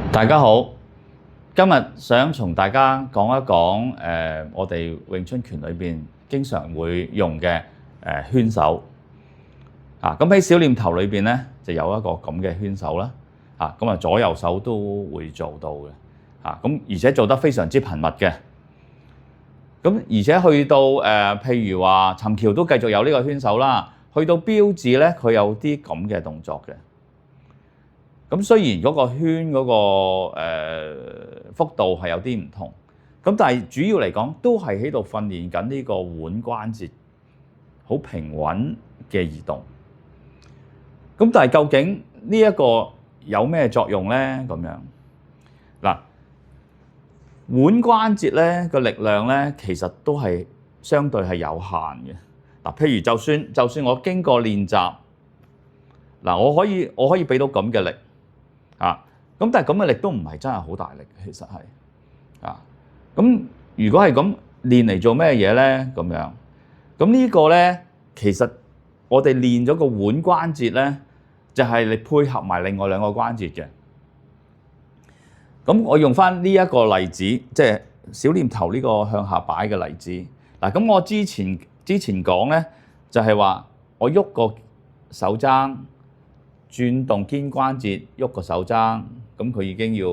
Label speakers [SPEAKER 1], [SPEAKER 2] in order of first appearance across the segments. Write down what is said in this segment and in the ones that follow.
[SPEAKER 1] 大家好，今日想同大家講一講我哋詠春拳裏邊經常會用嘅圈手啊。咁喺小念頭裏邊咧就有一個咁嘅圈手啦。咁啊左右手都會做到嘅咁而且做得非常之頻密嘅。咁而且去到譬如話陳橋都繼續有呢個圈手啦，去到標誌咧佢有啲咁嘅動作嘅。咁雖然嗰個圈嗰個幅度係有啲唔同，咁但係主要嚟講都係喺度訓練緊呢個腕關節好平穩嘅移動。咁但係究竟呢一個有咩作用咧？咁樣嗱，腕關節咧個力量咧其實都係相對係有限嘅。嗱，譬如就算我經過練習，嗱我可以俾到咁嘅力。咁但係咁嘅力都唔係真係好大力，其實係咁如果係咁練嚟做咩嘢咧？咁樣咁呢個咧，其實我哋練咗個腕關節咧，就係你配合埋另外兩個關節嘅。咁我用翻呢一個例子，即係小念頭呢個向下擺嘅例子。嗱，咁我之前講咧，就係話我喐個手踭，轉動肩關節，喐個手踭，咁佢已經要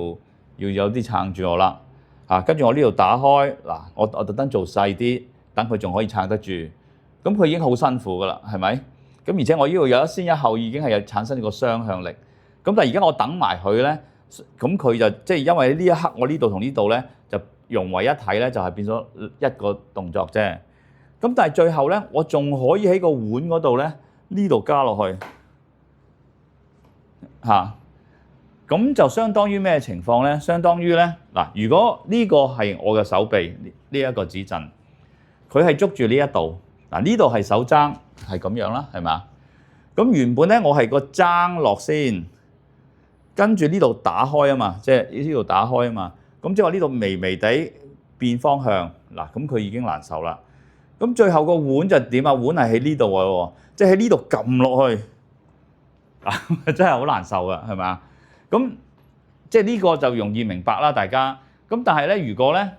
[SPEAKER 1] 有啲撐住我啦。跟住我呢度打開，嗱，我特登做細啲，等佢仲可以撐得住。咁佢已經好辛苦噶啦，係咪？咁而且我呢度有一先一後，已經係有產生個雙向力。咁但係而家我等埋佢咧，咁佢就即係因為呢一刻我呢度同呢度咧就融為一體咧，就係變咗一個動作啫。咁但係最後咧，我仲可以喺個腕嗰度咧呢度加落去。咁就相當於咩情況咧？相當於咧嗱，如果呢個係我嘅手臂呢一個指陣，佢係捉住呢一度嗱，呢度係手踭係咁樣啦，係咪？咁原本咧我係個踭落先，跟住呢度打開啊嘛，即係呢度打開啊嘛。咁即係話呢度微微地變方向嗱，咁佢已經難受啦。咁最後個腕就點啊？腕係喺呢度喎，即係喺呢度撳落去。真係好難受㗎，係咪啊？咁即係呢個就容易明白啦，大家。咁但係咧，如果咧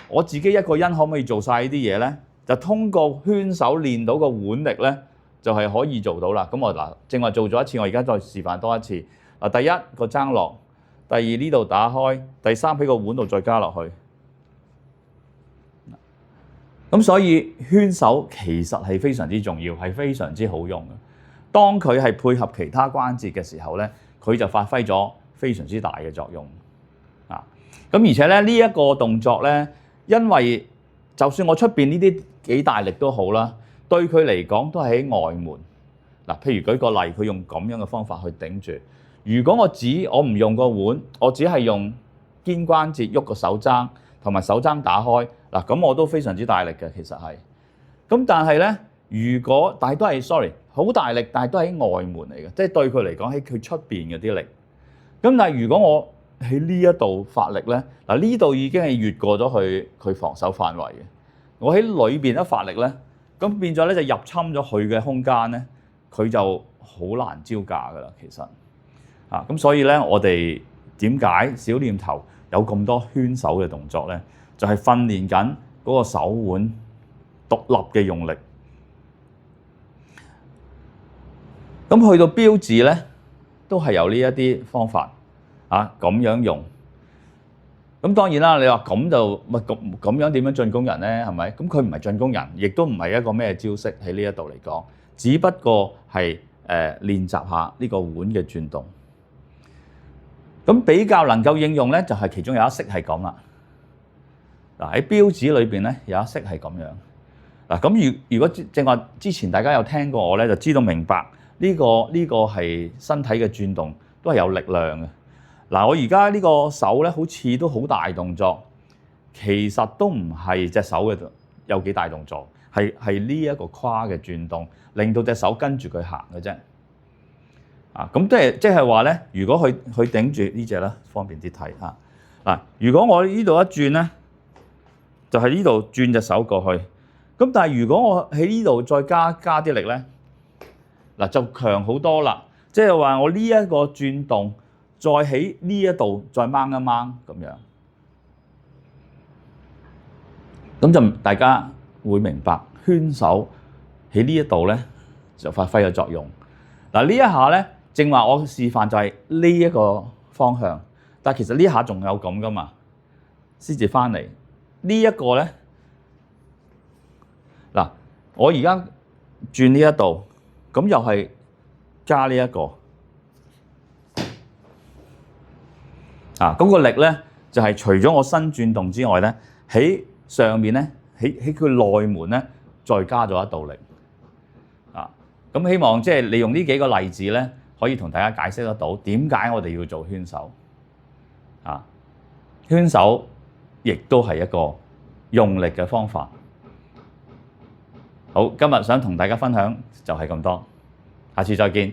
[SPEAKER 1] 我自己一個人可唔可以做晒呢啲嘢咧？就通過圈手練到個腕力咧，就係可以做到啦。咁我嗱，正話做咗一次，我而家再示範多一次。嗱，第一個踭落，第二呢度打開，第三喺個腕度再加落去。咁所以圈手其實係非常之重要，係非常之好用嘅。當佢係配合其他關節嘅時候咧，佢就發揮咗非常之大嘅作用咁而且咧呢一個動作咧，因為就算我出邊呢啲幾大力都好啦，對佢嚟講都係喺外門嗱。譬如舉個例，佢用咁樣嘅方法去頂住。如果我唔用個腕，我只係用肩關節喐個手踭同埋手踭打開嗱，咁我都非常之大力嘅，其實係。咁但係咧，但係都係好大力，但係都係喺外門嚟嘅，即係對佢嚟講喺佢出邊嗰啲力。咁但係如果我喺呢一度發力咧，嗱呢度已經係越過咗佢防守範圍嘅。我喺裏邊一發力咧，咁變咗咧就入侵咗佢嘅空間咧，佢就好難招架噶啦。其實咁所以咧，我哋點解小念頭有咁多圈手嘅動作咧？就係訓練緊嗰個手腕獨立嘅用力。咁去到標誌咧，都係有呢一啲方法咁樣用。咁當然啦，你話咁就咁樣點樣進攻人咧？係咪？咁佢唔係進攻人，亦都唔係一個咩招式喺呢一度嚟講，只不過係練習下呢個腕嘅轉動。咁比較能夠應用咧，就係其中有一式係咁啦。嗱喺標誌裏邊咧，有一式係咁樣。嗱咁如果正話之前大家有聽過我咧，就知道明白。呢個係身體嘅轉動，都係有力量嘅。嗱，我而家呢個手咧，好似都好大動作，其實都唔係隻手嘅有幾大動作，係呢一個胯嘅轉動，令到隻手跟住佢行嘅啫。咁即係話咧，如果佢頂住呢隻啦，方便啲睇嚇。嗱，如果我呢度一轉咧，就係呢度轉隻手過去。咁但係如果我喺呢度再加啲力咧，嗱就強好多啦。即係話我呢一個轉動再喺呢一度再掹一掹咁樣，咁就大家會明白圈手喺呢一度咧就發揮咗作用。嗱呢一下咧，正話我示範就係呢一個方向，但其實呢下仲有咁噶嘛，先至翻嚟呢一個咧。嗱，我而家轉呢一度，咁又係加呢一個啊，嗰個力咧就係除咗我身轉動之外咧，喺上面咧，喺佢內門咧，再加咗一道力啊。咁希望即係利用呢幾個例子咧，可以同大家解釋得到點解我哋要做圈手啊。圈手亦都係一個用力嘅方法。好，今日想同大家分享就係咁多，下次再見。